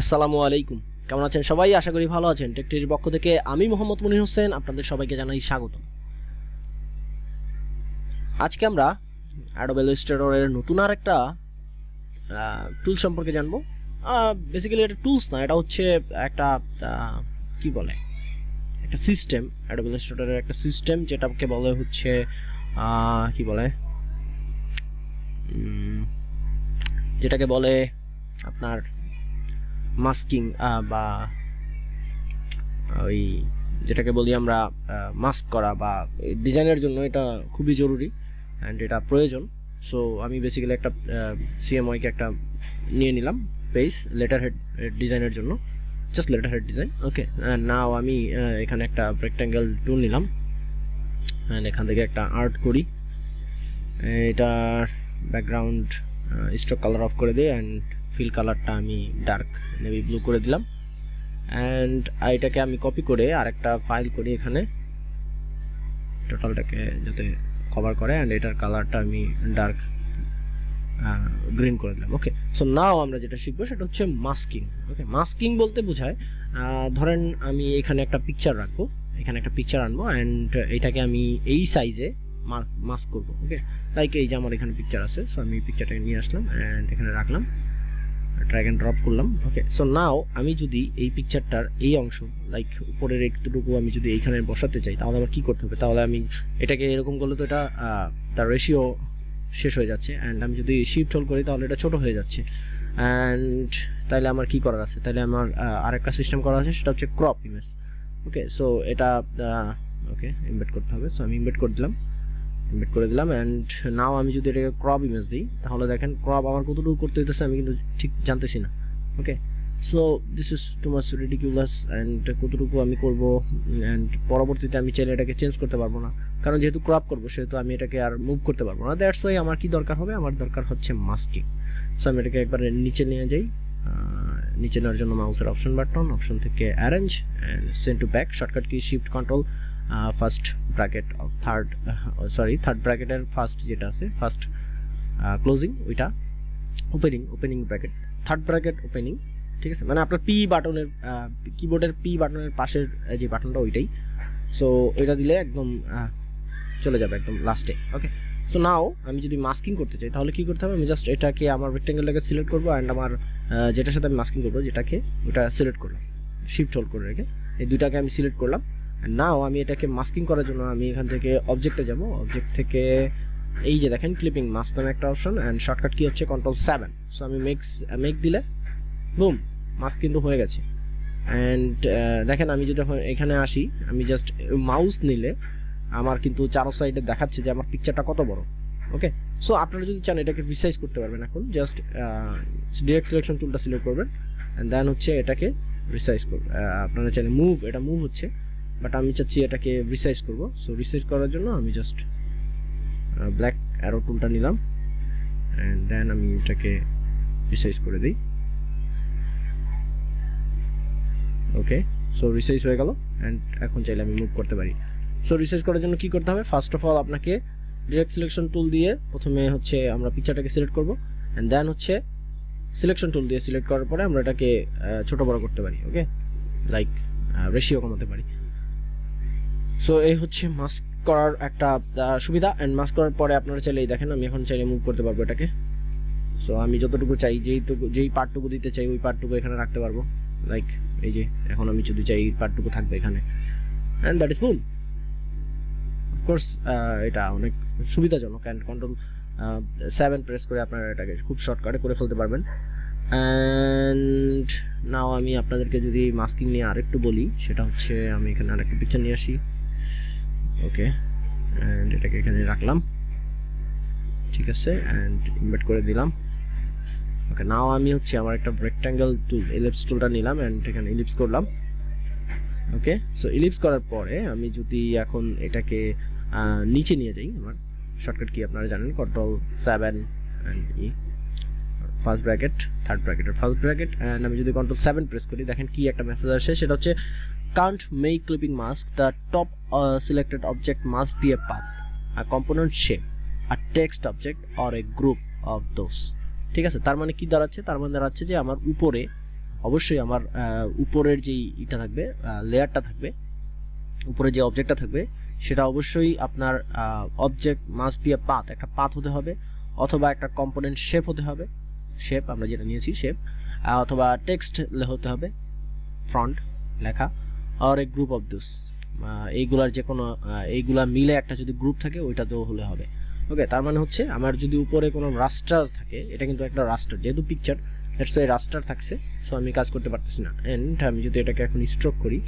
আসসালামু আলাইকুম। কেমন আছেন সবাই? আশা করি ভালো আছেন। টেকটির পক্ষ থেকে আমি মোহাম্মদ মনির হোসেন আপনাদের সবাইকে জানাই স্বাগত। আজকে আমরা অ্যাডোব ইলাস্ট্রেটরের নতুন আর একটা টুল সম্পর্কে জানবো। বেসিক্যালি এটা টুলস না, এটা হচ্ছে একটা কি বলে একটা সিস্টেম। অ্যাডোব ইলাস্ট্রেটরের একটা সিস্টেম যেটাকে বলে হচ্ছে কি বলে যেটাকে বলে আপনার মাস্কিং বা ওই যেটাকে বলি আমরা মাস্ক করা বা ডিজাইনের জন্য এটা খুবই জরুরি অ্যান্ড এটা প্রয়োজন। সো আমি বেসিক্যালি একটা সিএমওয়াইকে একটা নিয়ে নিলাম পেজ লেটার হেড ডিজাইনের জন্য, জাস্ট লেটার হেড ডিজাইন। ওকে, নাও আমি এখানে একটা রেক্ট্যাঙ্গেল টুল নিলাম অ্যান্ড এখান থেকে একটা আর্ট করি। এটার ব্যাকগ্রাউন্ড স্ট্রোক কালার অফ করে দিই অ্যান্ড ফিল কালারটা আমি ডার্ক নেভি ব্লু করে দিলাম অ্যান্ড এটাকে আমি কপি করে আরেকটা ফাইল করি এখানে, টোটালটাকে যাতে কভার করে অ্যান্ড এটার কালারটা আমি ডার্ক গ্রিন করে দিলাম। ওকে, সো নাও আমরা যেটা শিখবো সেটা হচ্ছে মাস্কিং। ওকে, মাস্কিং বলতে বোঝায় ধরেন আমি এখানে একটা পিকচার রাখবো, এখানে একটা পিকচার আনবো অ্যান্ড এটাকে আমি এই সাইজে মাস্ক করবো। ওকে, লাইক এই যে আমার এখানে পিকচার আছে, সো আমি পিকচারটাকে নিয়ে আসলাম অ্যান্ড এখানে রাখলাম, ড্র্যাগ এন্ড ড্রপ করলাম। ওকে, সো নাও আমি যদি এই পিকচারটার এই অংশ লাইক উপরের একটুকু আমি যদি এইখানে বসাতে চাই তাহলে আমার কি করতে হবে? তাহলে আমি এটাকে এরকম করলে তো এটা তার রেশিও শেষ হয়ে যাচ্ছে অ্যান্ড আমি যদি শিফট হোল্ড করি তাহলে এটা ছোট হয়ে যাচ্ছে অ্যান্ড তাইলে আমার কি করার আছে? তাইলে আমার আরেকটা সিস্টেম করা আছে, সেটা হচ্ছে ক্রপ ইমেজ। ওকে, সো এটা ওকে ইমবেড করতে হবে। সো আমি ইমবেড করে দিলাম অ্যান্ড নাও আমি যদি এটাকে ক্রপ ইমেজ দিই তাহলে দেখেন ক্রপ আমার কতটুকু করতে হইতেছে আমি কিন্তু ঠিক জানতেছি না। Okay, so this is too much ridiculous and কতটুকু আমি করব অ্যান্ড পরবর্তীতে আমি চাইলে এটাকে চেঞ্জ করতে পারবো না, কারণ যেহেতু ক্রপ করবো সেহেতু আমি এটাকে আর মুভ করতে পারবো না। দ্যাটস ওয়াই আমার কি দরকার হবে? আমার দরকার হচ্ছে মাস্কিং। সো আমি এটাকে একবার নিচে নিয়ে যাই, নিচে নেওয়ার জন্য মাউসের অপশন থেকে arrange and send to back, shortcut key shift control first bracket of third ব্র্যাকেটের ফার্স্ট যেটা আছে ফার্স্ট ক্লোজিং ওইটা opening bracket, third bracket opening. ঠিক আছে, মানে আপনার পি বাটনের কিবোর্ডের পি বাটনের পাশের যে বাটনটা ওইটাই। সো এটা দিলে একদম চলে যাবে একদম লাস্টে। ওকে, সো নাও আমি যদি মাস্কিং করতে চাই তাহলে কি করতে হবে? আমি জাস্ট এটাকে আমার রেক্ট্যাঙ্গেলটাকে সিলেক্ট করবো অ্যান্ড আমার যেটার সাথে আমি মাস্কিং করবো যেটাকে ওটা সিলেক্ট করলাম, শিফট হোল্ড করে রেখে এই দুইটাকে আমি সিলেক্ট করলাম। নাও আমি এটাকে মাস্কিং করার জন্য আমি এখান থেকে অবজেক্টে যাব, অবজেক্ট থেকে এই যে দেখেন ক্লিপিং মাস্ক নামে একটা অপশন অ্যান্ড শর্টকাট কি হচ্ছে Ctrl+7। সো আমি মেক দিলে বুম মাস্ক কিন্তু হয়ে গেছে অ্যান্ড দেখেন আমি যদি এখানে আসি আমি জাস্ট মাউস নিলে আমার কিন্তু চারো সাইডে দেখাচ্ছে যে আমার পিকচারটা কত বড়। ওকে, সো আপনারা যদি চান এটাকে রিসাইজ করতে পারবেন। এখন জাস্ট ডিরেক্ট সিলেকশন টুলটা সিলেক্ট করবেন অ্যান্ড দেন হচ্ছে এটাকে রিসাইজ করবেন। আপনারা চাইলে এটা মুভ হচ্ছে বাট আমি চাচ্ছি এটাকে রিসাইজ করব। সো রিসাইজ করার জন্য আমি জাস্ট ব্ল্যাক অ্যারো টুলটা নিলাম অ্যান্ড দেন আমি এটাকে রিসাইজ করে দিই। ওকে, সো রিসাইজ হয়ে গেল অ্যান্ড এখন চাইলে আমি মুভ করতে পারি। সো রিসাইজ করার জন্য কি করতে হবে? ফার্স্ট অফ অল আপনাকে ডিরেক্ট সিলেকশন টুল দিয়ে প্রথমে হচ্ছে আমরা পিকচারটাকে সিলেক্ট করব অ্যান্ড দেন হচ্ছে সিলেকশন টুল দিয়ে সিলেক্ট করার পরে আমরা এটাকে ছোট বড় করতে পারি। ওকে, লাইক রেশিও কমাতে পারি। সো এই হচ্ছে মাস্ক করার একটা সুবিধা অ্যান্ড মাস্ক করার পরে আপনারা চাইলেই দেখেন আমি এখন চাইলে মুভ করতে পারবো এটাকে। সো আমি যতটুকু চাই যেই পার্টটুকু দিতে চাই ওই পার্টটুকু এখানে রাখতে পারবো, লাইক এই যে এখন আমি যদি চাই এই পার্টটুকু থাকবে এখানে and that is broom. Of course এটা অনেক সুবিধাজনক অ্যান্ড Ctrl+7 প্রেস করে আপনারা এটাকে খুব শর্টকাটে করে ফেলতে পারবেন। অ্যান্ড নাও আমি আপনাদেরকে যদি মাস্কিং নিয়ে আরেকটু বলি সেটা হচ্ছে আমি এখানে আরেকটা পিকচার নিয়ে আসি। ওকে, অ্যান্ড এটাকে এখানে রাখলাম, ঠিক আছে, অ্যান্ড ইনভার্ট করে দিলাম। ওকে, নাও আমি হচ্ছে আমার একটা রেক্ট্যাঙ্গেল টুল ইলিপস টুলটা নিলাম অ্যান্ড এখানে ইলিপস করলাম। ওকে, সো ইলিপস করার পরে আমি যদি এখন এটাকে নিচে নিয়ে যাই, আমার শর্টকাট কি আপনারা জানেন Ctrl+7 and first bracket third ব্র্যাকেটের ফার্স্ট ব্র্যাকেট অ্যান্ড আমি যদি Ctrl+7 প্রেস করি দেখেন কি একটা মেসেজ আসে, সেটা হচ্ছে can't make clipping mask, the top selected object must be a path, a component shape, a text object or a group of those। ঠিক আছে, তার মানে কি দাঁড়াচ্ছে? তার মানে দাঁড়াচ্ছে যে আমার উপরে অবশ্যই আমার উপরের যেই এটা থাকবে লেয়ারটা থাকবে, উপরে যে অবজেক্টটা থাকবে সেটা অবশ্যই আপনার object must B A path, একটা পাথ হতে হবে, অথবা একটা কম্পোনেন্ট শেপ হতে হবে, শেপ আমরা যেটা নিয়েছি শেপ, অথবা টেক্সট হতে হবে, ফ্রন্ট লেখা, আর এ গ্রুপ অফ দিস, এইগুলার যে কোনো এইগুলা মিলে একটা যদি গ্রুপ থাকে ওইটাতেও হলে হবে। ওকে, তার মানে হচ্ছে আমার যদি উপরে কোনো রাস্টার থাকে, এটা কিন্তু একটা রাস্টার, যেহেতু পিকচার দ্যাটস এই রাস্টার থাকছে, সো আমি কাজ করতে পারতেছি না। এন্ড আমি যদি এটাকে এখন স্ট্রোক করি,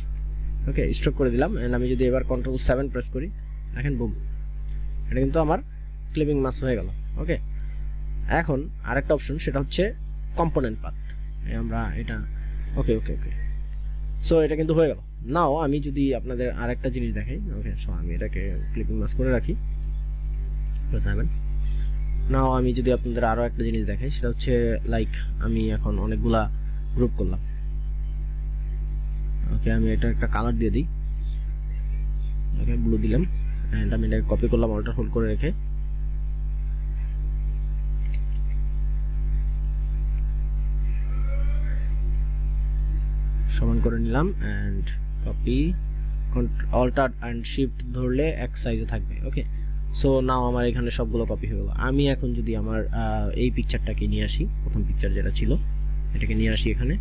ওকে স্ট্রোক করে দিলাম, এন্ড আমি যদি এবার কন্ট্রোল 7 প্রেস করি, দেখেন বুম, এটা কিন্তু আমার ক্লিপিং মাস্ক হয়ে গেল। ওকে, এখন আরেকটা অপশন, সেটা হচ্ছে কম্পোনেন্ট পাথ, আমরা এটা ওকে ওকে ওকে সো এটা কিন্তু হয়ে গেল। নাও আমি যদি আপনাদের আরেকটা জিনিস দেখাই, ওকে সো আমি এটাকে ক্লিপিং মাস্ক করে রাখি, নাও আমি যদি আপনাদের আরো একটা জিনিস দেখাই, সেটা হচ্ছে লাইক আমি এখন অনেকগুলা গ্রুপ করলাম। ওকে, আমি এটা একটা কালার দিয়ে দিই, ওকে ব্লু দিলাম, এন্ড আমি এটাকে কপি করলাম অল্টার হোল্ড করে রেখে, সমান করে নিলাম, and copy, alt and shift ধরলে এক সাইজে থাকবে। ওকে, সো নাও আমার এখানে সবগুলো কপি হয়ে গেল। আমি এখন যদি আমার এই পিকচারটাকে নিয়ে আসি, প্রথম পিকচার যেটা ছিল এটাকে নিয়ে আসি এখানে,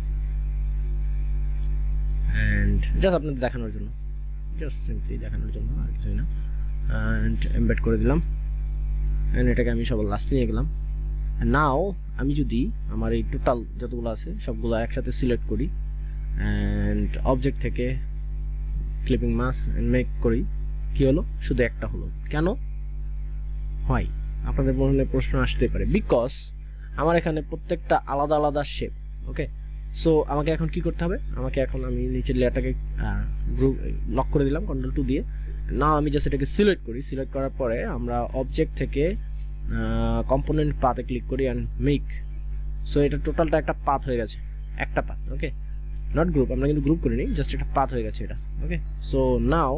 এন্ড জাস্ট আপনাদের দেখানোর জন্য, জাস্ট সিম্পলি দেখানোর জন্য, আর কিছুই না, এন্ড এমবেড করে দিলাম, এন্ড এটাকে আমি সব লাস্টে নিয়ে গেলাম। নাও আমি যদি আমার এই টোটাল যতগুলো আছে সবগুলো একসাথে সিলেক্ট করি, এন্ড অবজেক্ট থেকে ক্লিপিং মাস্ক এন্ড মেক করি, কি হলো? শুধু একটা হলো। কেন হয় আপনাদের মনে প্রশ্ন আসতে পারে, বিকজ আমার এখানে প্রত্যেকটা আলাদা আলাদা শেপ। ওকে, সো আমাকে এখন কি করতে হবে, আমাকে এখন আমি নিচের লেয়ারটাকে গ্রুপ লক করে দিলাম কন্ট্রোল 2 দিয়ে। না আমি জাস্ট এটাকে সিলেক্ট করি, সিলেক্ট করার পরে আমরা অবজেক্ট থেকে কম্পোনেন্ট পাথে ক্লিক করি এন্ড মেক, সো এটা টোটালটা একটা পাথ হয়ে গেছে, একটা পাথ। ওকে, নট গ্রুপ, আমরা কিন্তু গ্রুপ করিনি, জাস্ট একটা পাথ হয়ে গেছে এটা। ওকে, সো নাও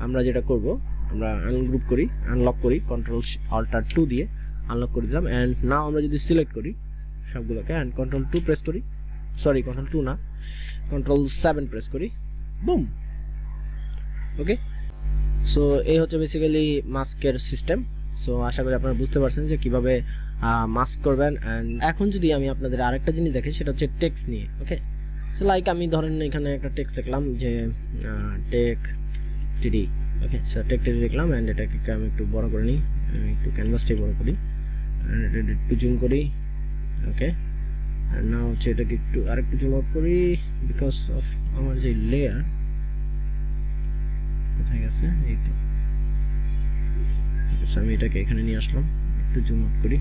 আমরা যেটা করব, আমরা আনগ্রুপ করি, আনলক করি কন্ট্রোল অল্টার 2 দিয়ে আনলক করে দিলাম, এন্ড নাও আমরা যদি সিলেক্ট করি সবগুলোকে এন্ড কন্ট্রোল 2 প্রেস করি, সরি কন্ট্রোল 2 না, কন্ট্রোল 7 প্রেস করি, বুম। ওকে, সো এই হচ্ছে বেসিক্যালি মাস্কের সিস্টেম। সো আশা করি আপনারা বুঝতে পারছেন যে কিভাবে মাস্ক করবেন। এন্ড এখন যদি আমি আপনাদের আরেকটা জিনিস দেখাই, সেটা হচ্ছে টেক্সট নিয়ে। ওকে, সো লাইক আমি ধরেন এখানে একটা টেক্সট লিখলাম যে টেক টিডি। ওকে, সো টেক টিডি লিখলাম, এন্ড এটাকে আমি একটু বড় করে নিই, আমি একটু ক্যানভাসটাই বড় করি, এন্ড এটা একটু জুম করি। ওকে, এন্ড নাও হচ্ছে এটাকে একটু আরেকটু জুম আউট করি, বিকজ অফ আমার যে লেয়ার কোথায় গেছে, এই তো। আমি এটাকে এখানে নিয়ে আসলাম, একটু জুম আউট করি।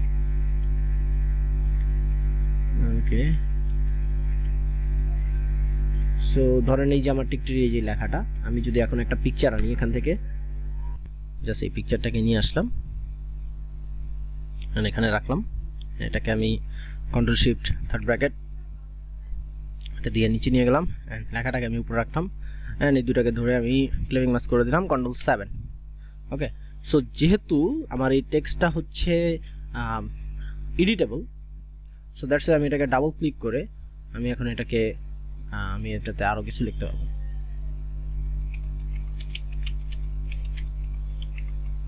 ওকে, সো ধরেন এই যে আমার টিকটির এই যে লেখাটা, আমি যদি এখন একটা পিকচার আনি এখান থেকে, জাস্ট এই পিকচারটাকে নিয়ে আসলাম আর এখানে রাখলাম, এটাকে আমি কন্ট্রোল শিফট থার্ড ব্র্যাকেট এটা দিয়ে নিচে নিয়ে গেলাম, এন্ড লেখাটাকে আমি উপরে রাখলাম, এন্ড এই দুটাকে ধরে আমি ক্লিপিং মাস্ক করে দিলাম কন্ট্রোল 7। ওকে, সো যেহেতু আমার এই টেক্সটটা হচ্ছে এডিটেবল, সো দ্যাটস আমি এটাকে ডাবল ক্লিক করে আমি এখন এটাকে আমি এটাতে আরো কিছু লিখতে পারবো।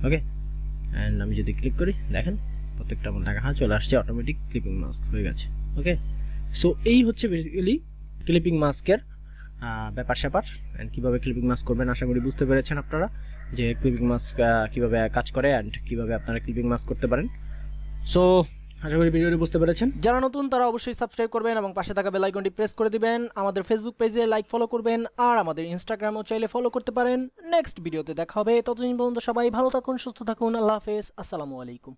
ওকে, এন্ড আমি যদি ক্লিক করি, দেখেন প্রত্যেকটা আমার লেখা চলে আসছে, অটোমেটিক ক্লিপিং মাস্ক হয়ে গেছে। ওকে, সো এই হচ্ছে বেসিক্যালি ক্লিপিং মাস্কের ব্যাপার স্যাপার, এন্ড কিভাবে ক্লিপিং মাস্ক করবেন। আশা করি বুঝতে পেরেছেন আপনারা যে ক্লিপিং মাস্ক কিভাবে কাজ করে এন্ড কিভাবে আপনারা ক্লিপিং মাস্ক করতে পারেন। সো আশা করি ভিডিওটি বুঝতে পেরেছেন। যারা নতুন তারা অবশ্যই সাবস্ক্রাইব করবেন এবং পাশে থাকা বেল আইকনটি প্রেস করে দিবেন। আমাদের ফেসবুক পেজে লাইক ফলো করবেন, আর আমাদের ইনস্টাগ্রামও চাইলে ফলো করতে পারেন। নেক্সট ভিডিওতে দেখা হবে, ততদিন পর্যন্ত সবাই ভালো থাকুন, সুস্থ থাকুন, আল্লাহ হাফেজ, আসসালামু আলাইকুম।